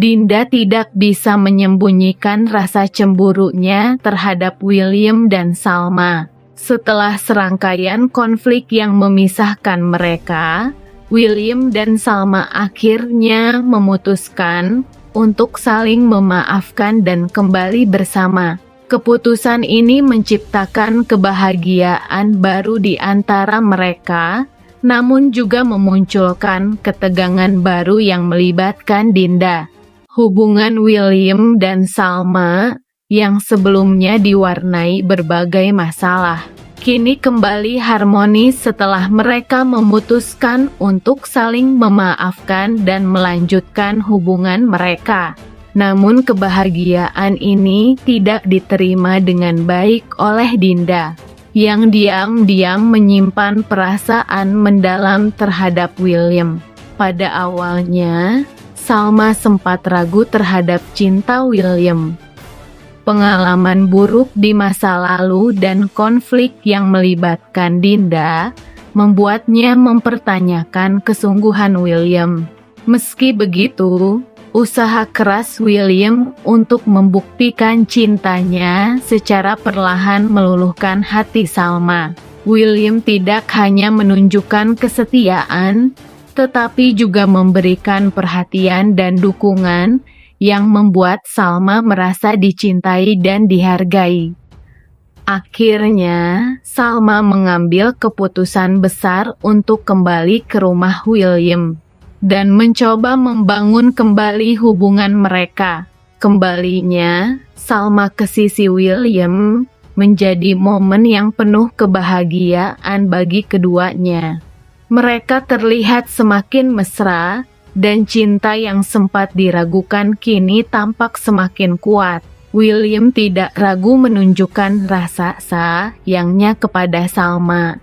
Dinda tidak bisa menyembunyikan rasa cemburunya terhadap William dan Salma. Setelah serangkaian konflik yang memisahkan mereka, William dan Salma akhirnya memutuskan untuk saling memaafkan dan kembali bersama. Keputusan ini menciptakan kebahagiaan baru di antara mereka, namun juga memunculkan ketegangan baru yang melibatkan Dinda. Hubungan William dan Salma yang sebelumnya diwarnai berbagai masalah, kini kembali harmonis setelah mereka memutuskan untuk saling memaafkan dan melanjutkan hubungan mereka. Namun kebahagiaan ini tidak diterima dengan baik oleh Dinda, yang diam-diam menyimpan perasaan mendalam terhadap William. Pada awalnya, Salma sempat ragu terhadap cinta William. Pengalaman buruk di masa lalu dan konflik yang melibatkan Dinda membuatnya mempertanyakan kesungguhan William. Meski begitu, usaha keras William untuk membuktikan cintanya secara perlahan meluluhkan hati Salma. William tidak hanya menunjukkan kesetiaan, tetapi juga memberikan perhatian dan dukungan yang membuat Salma merasa dicintai dan dihargai. Akhirnya, Salma mengambil keputusan besar untuk kembali ke rumah William dan mencoba membangun kembali hubungan mereka. Kembalinya Salma ke sisi William menjadi momen yang penuh kebahagiaan bagi keduanya. Mereka terlihat semakin mesra, dan cinta yang sempat diragukan kini tampak semakin kuat. William tidak ragu menunjukkan rasa sayangnya kepada Salma.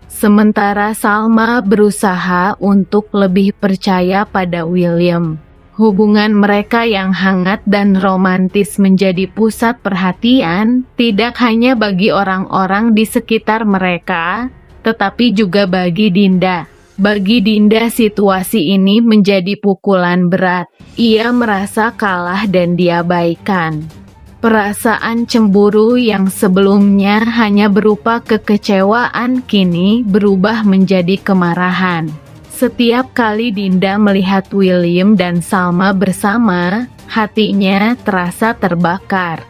Sementara Salma berusaha untuk lebih percaya pada William. Hubungan mereka yang hangat dan romantis menjadi pusat perhatian tidak hanya bagi orang-orang di sekitar mereka, tetapi juga bagi Dinda. Bagi Dinda, situasi ini menjadi pukulan berat. Ia merasa kalah dan diabaikan. Perasaan cemburu yang sebelumnya hanya berupa kekecewaan kini berubah menjadi kemarahan. Setiap kali Dinda melihat William dan Salma bersama, hatinya terasa terbakar.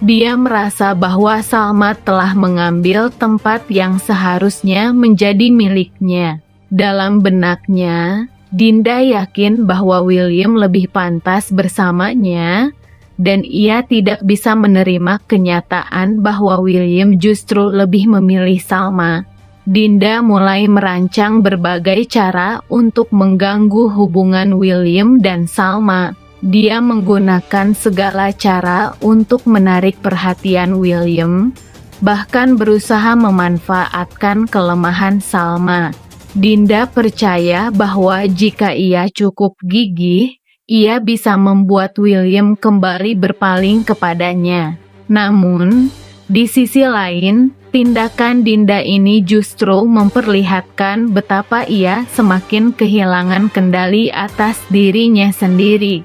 Dia merasa bahwa Salma telah mengambil tempat yang seharusnya menjadi miliknya. Dalam benaknya, Dinda yakin bahwa William lebih pantas bersamanya, dan ia tidak bisa menerima kenyataan bahwa William justru lebih memilih Salma. Dinda mulai merancang berbagai cara untuk mengganggu hubungan William dan Salma. Dia menggunakan segala cara untuk menarik perhatian William, bahkan berusaha memanfaatkan kelemahan Salma. Dinda percaya bahwa jika ia cukup gigih, ia bisa membuat William kembali berpaling kepadanya. Namun, di sisi lain, tindakan Dinda ini justru memperlihatkan betapa ia semakin kehilangan kendali atas dirinya sendiri.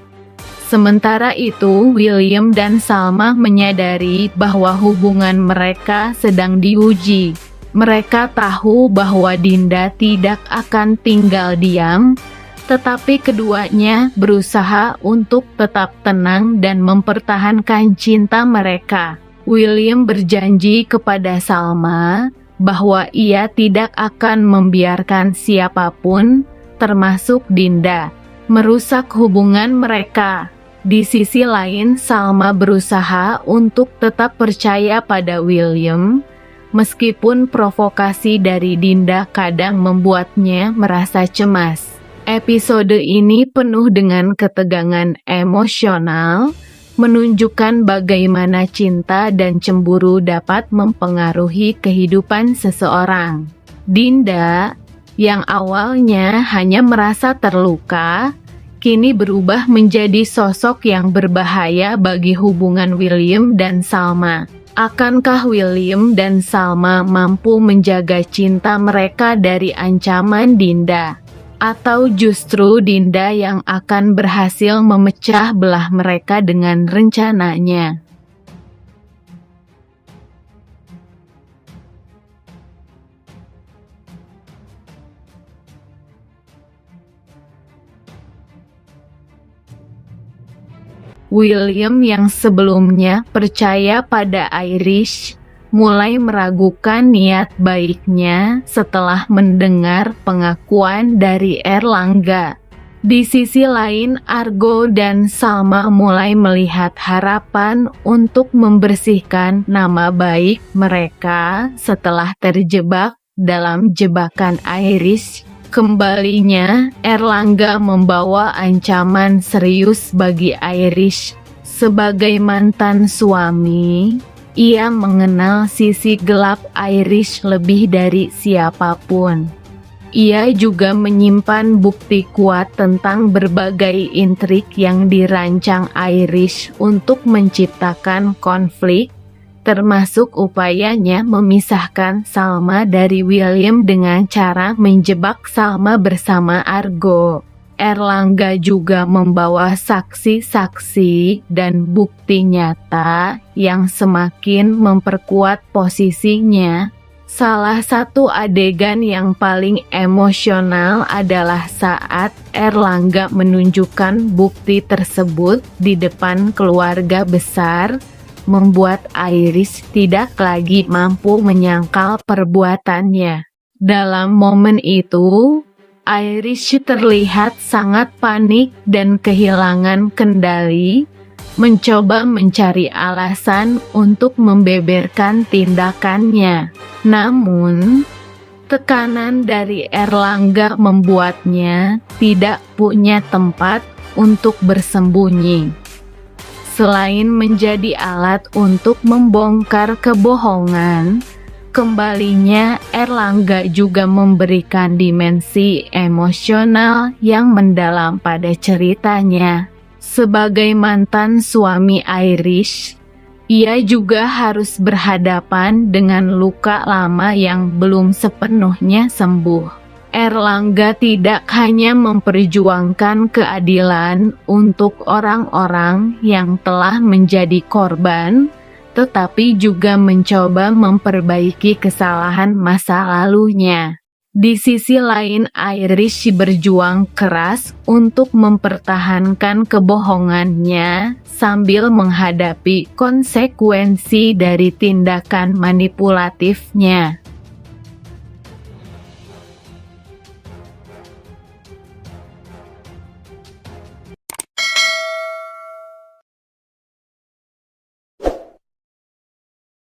Sementara itu, William dan Salma menyadari bahwa hubungan mereka sedang diuji. Mereka tahu bahwa Dinda tidak akan tinggal diam, tetapi keduanya berusaha untuk tetap tenang dan mempertahankan cinta mereka. William berjanji kepada Salma bahwa ia tidak akan membiarkan siapapun, termasuk Dinda, merusak hubungan mereka. Di sisi lain, Salma berusaha untuk tetap percaya pada William, meskipun provokasi dari Dinda kadang membuatnya merasa cemas. Episode ini penuh dengan ketegangan emosional, menunjukkan bagaimana cinta dan cemburu dapat mempengaruhi kehidupan seseorang. Dinda, yang awalnya hanya merasa terluka, kini berubah menjadi sosok yang berbahaya bagi hubungan William dan Salma. Akankah William dan Salma mampu menjaga cinta mereka dari ancaman Dinda? Atau justru Dinda yang akan berhasil memecah belah mereka dengan rencananya? William yang sebelumnya percaya pada Irish mulai meragukan niat baiknya setelah mendengar pengakuan dari Erlangga. Di sisi lain, Argo dan Salma mulai melihat harapan untuk membersihkan nama baik mereka setelah terjebak dalam jebakan Irish. Kembalinya, Erlangga membawa ancaman serius bagi Irish. Sebagai mantan suami, ia mengenal sisi gelap Irish lebih dari siapapun. Ia juga menyimpan bukti kuat tentang berbagai intrik yang dirancang Irish untuk menciptakan konflik, termasuk upayanya memisahkan Salma dari William dengan cara menjebak Salma bersama Argo. Erlangga juga membawa saksi-saksi dan bukti nyata yang semakin memperkuat posisinya. Salah satu adegan yang paling emosional adalah saat Erlangga menunjukkan bukti tersebut di depan keluarga besar, membuat Irish tidak lagi mampu menyangkal perbuatannya. Dalam momen itu, Irish terlihat sangat panik dan kehilangan kendali, mencoba mencari alasan untuk membeberkan tindakannya. Namun, tekanan dari Erlangga membuatnya tidak punya tempat untuk bersembunyi. Selain menjadi alat untuk membongkar kebohongan, kembalinya Erlangga juga memberikan dimensi emosional yang mendalam pada ceritanya. Sebagai mantan suami Irish, ia juga harus berhadapan dengan luka lama yang belum sepenuhnya sembuh. Erlangga tidak hanya memperjuangkan keadilan untuk orang-orang yang telah menjadi korban, tetapi juga mencoba memperbaiki kesalahan masa lalunya. Di sisi lain, Irish berjuang keras untuk mempertahankan kebohongannya sambil menghadapi konsekuensi dari tindakan manipulatifnya.